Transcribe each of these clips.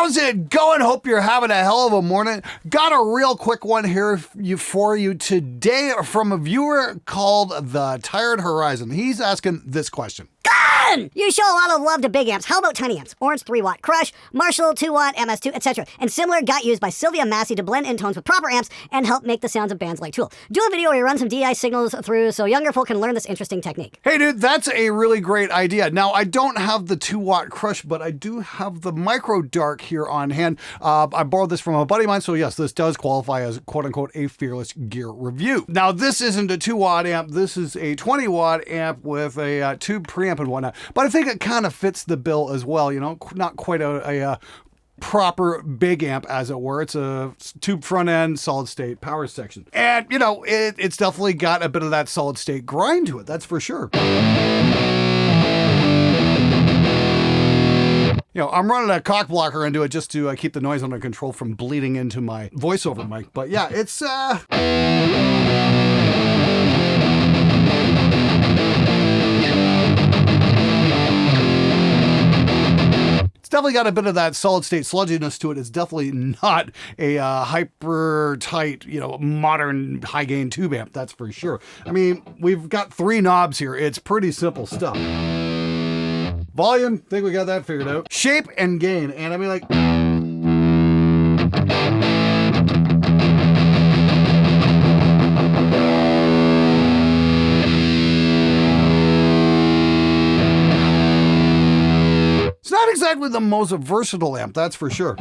How's it going? Hope you're having a hell of a morning. Got a real quick one here for you today from a viewer called The Tired Horizon. He's asking this question. You show a lot of love to big amps. How about tiny amps? Orange 3-watt Crush, Marshall 2-watt, MS2, etc. And similar got used by Sylvia Massey to blend in tones with proper amps and help make the sounds of bands like Tool. Do a video where you run some DI signals through so younger folk can learn this interesting technique. Hey dude, that's a really great idea. Now, I don't have the 2-watt Crush, but I do have the Micro Dark here on hand. I borrowed this from a buddy of mine, so yes, this does qualify as quote-unquote a Fearless Gear review. Now, this isn't a 2-watt amp. This is a 20-watt amp with a tube preamp and whatnot. But I think it kind of fits the bill as well, you know, not quite a proper big amp, as it were. It's a tube front end, solid state power section. And, you know, it's definitely got a bit of that solid state grind to it, that's for sure. You know, I'm running a cock blocker into it just to keep the noise under control from bleeding into my voiceover mic. But yeah, it's definitely got a bit of that solid state sludginess to it. It's definitely not a hyper tight, you know, modern high gain tube amp, that's for sure. I mean, we've got 3 knobs here. It's pretty simple stuff. Volume, think we got that figured out. Shape and gain, and I mean, like, it's not exactly the most versatile amp, that's for sure.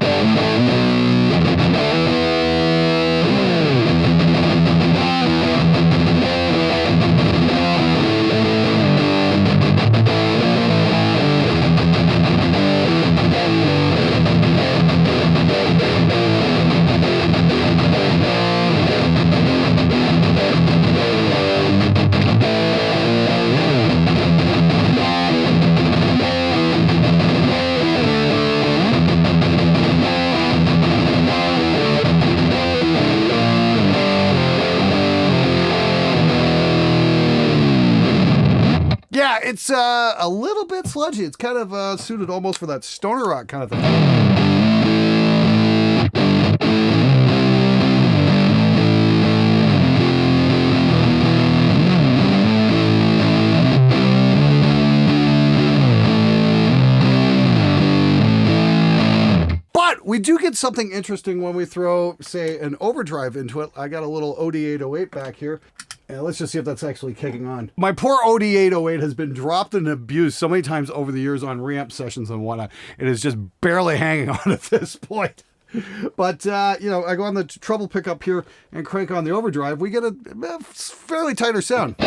Yeah, it's a little bit sludgy. It's kind of suited almost for that stoner rock kind of thing. But we do get something interesting when we throw, say, an overdrive into it. I got a little OD808 back here. And let's just see if that's actually kicking on. My poor OD808 has been dropped and abused so many times over the years on reamp sessions and whatnot. It is just barely hanging on at this point. But, you know, I go on the treble pickup here and crank on the overdrive. We get a fairly tighter sound. A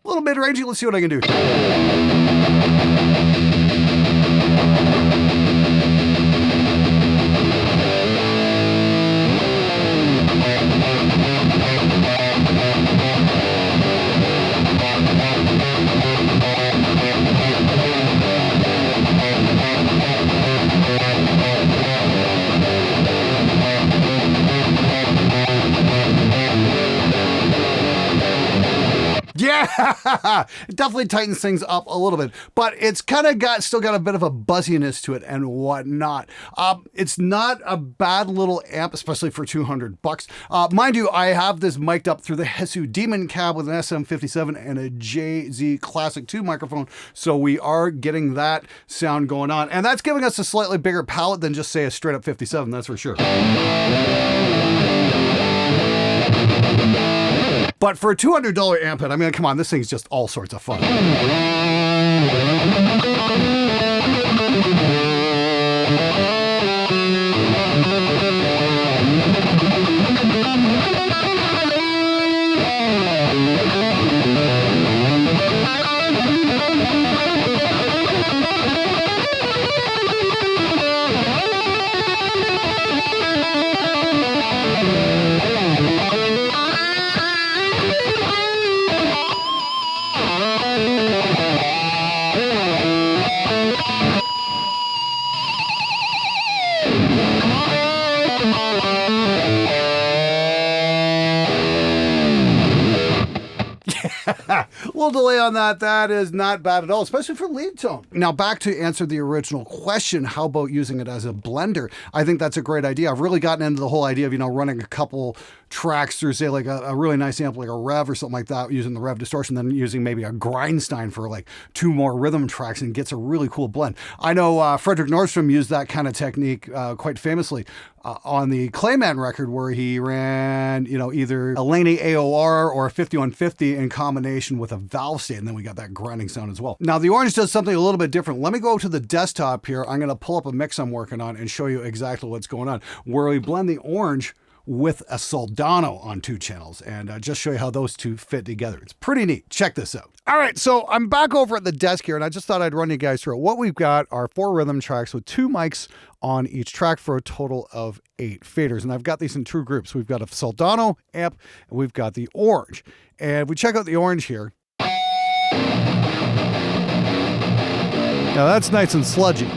little mid-rangey. Let's see what I can do. Yeah, it definitely tightens things up a little bit, but it's kind of still got a bit of a buzziness to it and whatnot. It's not a bad little amp, especially for $200. Mind you, I have this mic'd up through the Hesu Demon cab with an SM57 and a JZ Classic 2 microphone, so we are getting that sound going on, and that's giving us a slightly bigger palette than just, say, a straight up 57, that's for sure. But for a $200 amp head, I mean, come on, this thing's just all sorts of fun. little delay on that. That is not bad at all, especially for lead tone. Now, back to answer the original question, how about using it as a blender? I think that's a great idea. I've really gotten into the whole idea of, running a couple tracks through, say, like a really nice amp, like a Rev or something like that, using the Rev distortion, then using maybe a Grindstein for like 2 more rhythm tracks and gets a really cool blend. I know Frederick Nordstrom used that kind of technique quite famously on the Clayman record, where he ran, either a Laney AOR or a 5150 in combination with a valve state, and then we got that grinding sound as well. Now, the Orange does something a little bit different. Let me go to the desktop here. I'm going to pull up a mix I'm working on and show you exactly what's going on, where we blend the Orange with a Soldano on 2 channels, and just show you how those two fit together. It's pretty neat. Check this out. All right, so I'm back over at the desk here, and I just thought I'd run you guys through it. What we've got are 4 rhythm tracks with 2 mics on each track for a total of 8 faders, and I've got these in 2 groups. We've got a Soldano amp, and we've got the Orange. And if we check out the Orange here, now that's nice and sludgy. We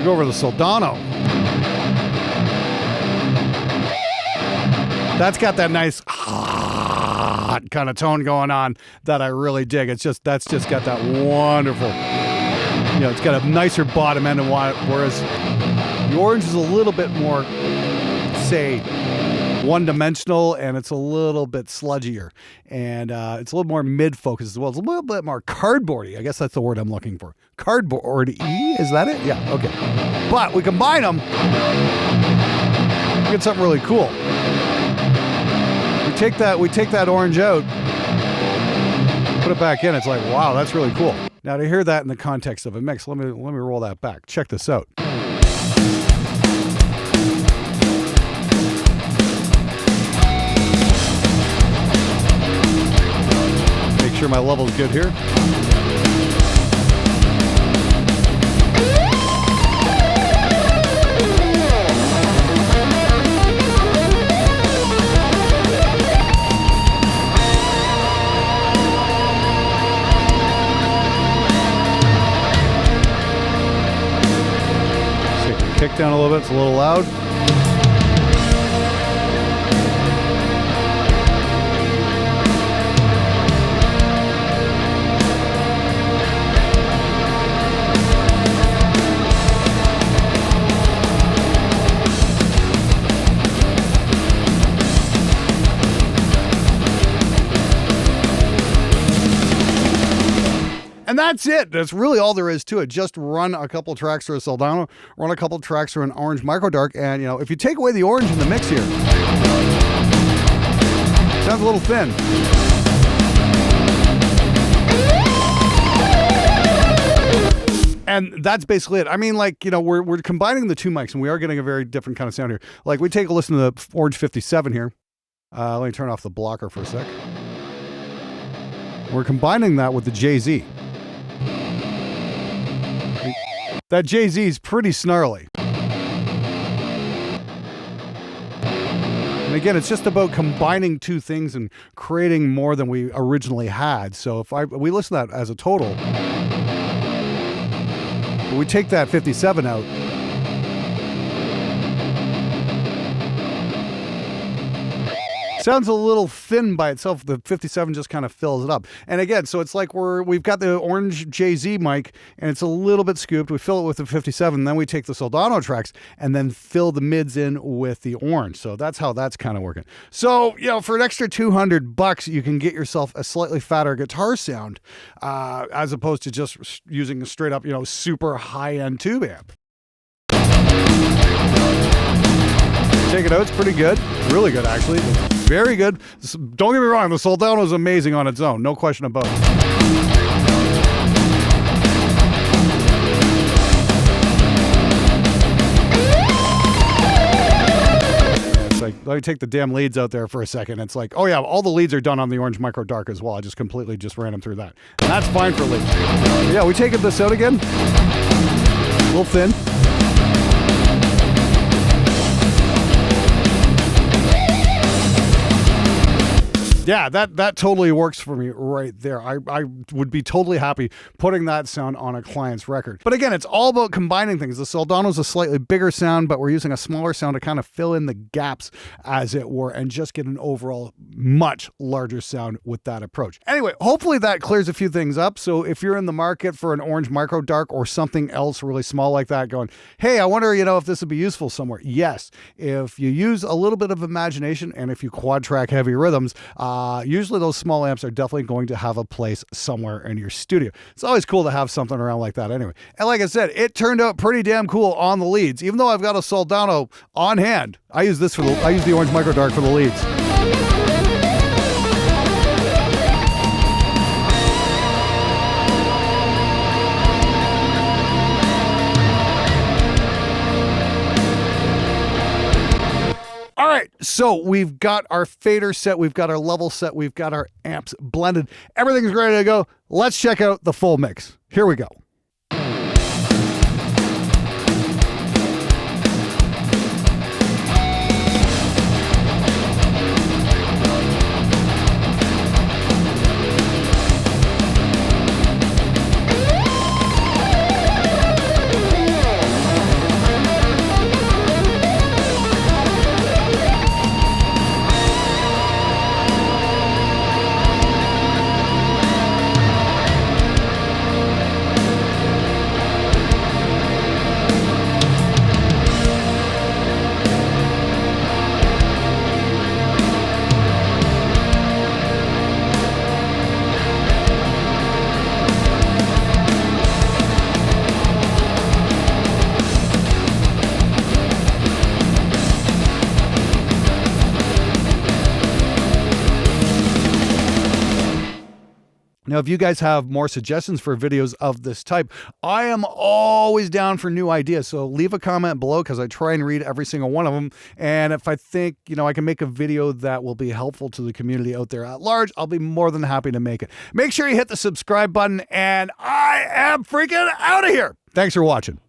go over to the Soldano. That's got that nice hot kind of tone going on that I really dig. That's just got that wonderful, it's got a nicer bottom end, whereas the Orange is a little bit more, say, one-dimensional, and it's a little bit sludgier, and it's a little more mid-focus as well. It's a little bit more cardboardy. I guess that's the word I'm looking for. Cardboardy, is that it? Yeah, okay. But we combine them, we get something really cool. We take that Orange out, put it back in. It's like, wow, that's really cool. Now, to hear that in the context of a mix, let me roll that back. Check this out. Make sure my level's good here. Kick down a little bit, it's a little loud. And that's it. That's really all there is to it. Just run a couple tracks through a Soldano, run a couple tracks through an Orange Micro Dark, and if you take away the Orange in the mix here, sounds a little thin. And that's basically it. I mean, we're combining the 2 mics, and we are getting a very different kind of sound here. Like, we take a listen to the Orange 57 here. Let me turn off the blocker for a sec. We're combining that with the JZ. That JZ is pretty snarly. And again, it's just about combining 2 things and creating more than we originally had. So if we listen to that as a total, but we take that 57 out, sounds a little thin by itself. The 57 just kind of fills it up. And again, so it's like we've got the Orange JZ mic, and it's a little bit scooped. We fill it with the 57, and then we take the Soldano tracks and then fill the mids in with the Orange. So that's how that's kind of working. So, for an extra $200, you can get yourself a slightly fatter guitar sound, as opposed to just using a straight up, super high-end tube amp. Check it out. It's pretty good. Really good, actually. Very good. Don't get me wrong. The Soldano is amazing on its own. No question about it. It's like, let me take the damn leads out there for a second. It's like, oh yeah, all the leads are done on the Orange Micro Dark as well. I just completely ran them through that. And that's fine for leads. Yeah, we taking this out again. A little thin. Yeah, that totally works for me right there. I would be totally happy putting that sound on a client's record. But again, it's all about combining things. The Soldano's a slightly bigger sound, but we're using a smaller sound to kind of fill in the gaps, as it were, and just get an overall much larger sound with that approach. Anyway, hopefully that clears a few things up. So if you're in the market for an Orange Micro Dark or something else really small like that, going, hey, I wonder, if this would be useful somewhere. Yes, if you use a little bit of imagination and if you quad track heavy rhythms, usually those small amps are definitely going to have a place somewhere in your studio. It's always cool to have something around like that anyway. And like I said, it turned out pretty damn cool on the leads. Even though I've got a Soldano on hand, I use the Orange Micro Dark for the leads. All right, so we've got our fader set, we've got our level set, we've got our amps blended. Everything's ready to go. Let's check out the full mix. Here we go. Now, if you guys have more suggestions for videos of this type, I am always down for new ideas. So leave a comment below because I try and read every single one of them. And if I think, I can make a video that will be helpful to the community out there at large, I'll be more than happy to make it. Make sure you hit the subscribe button, and I am freaking out of here. Thanks for watching.